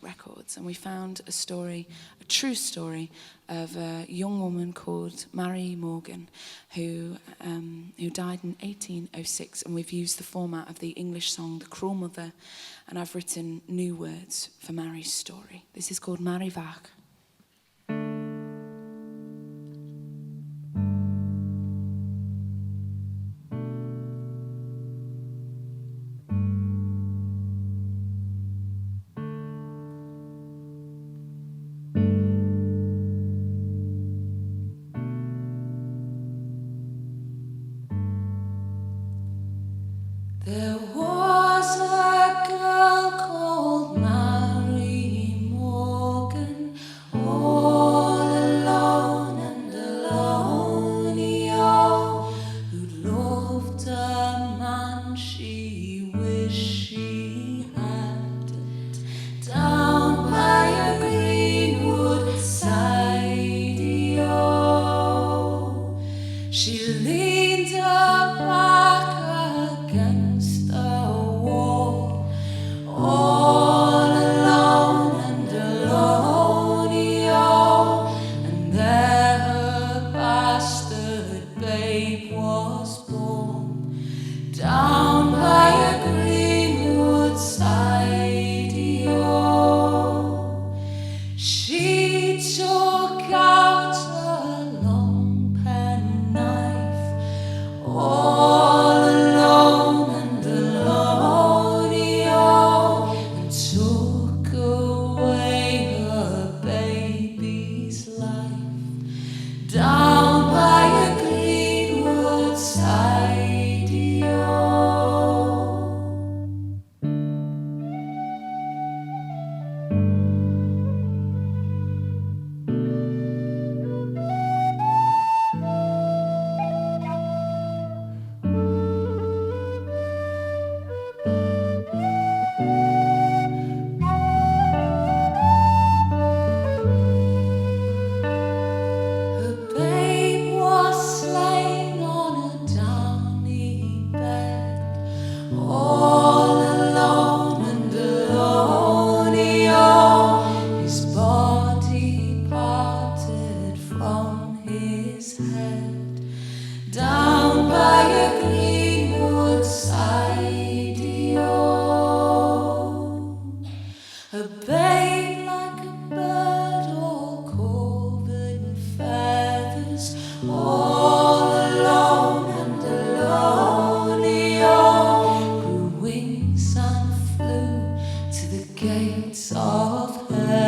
records, and we found a story, a true story, of a young woman called Mary Morgan, who died in 1806, and we've used the format of the English song, The Cruel Mother, and I've written new words for Mary's story. This is called Mary Vach. There was a girl called Mary Morgan, all alone and alone, who loved a man she wished she hadn't, down by a greenwood side. She leaned her back against the wall, all alone and alone, and there her bastard babe was born, down by a greenwood side. She took out a long penknife, all alone and alone, and took away her baby's life, down by a greenwood side. All alone and alone, his body parted from his head, down by a greenwood side. A babe like a bird, all covered in feathers, all alone and alone, wings and flew to the gates of heaven.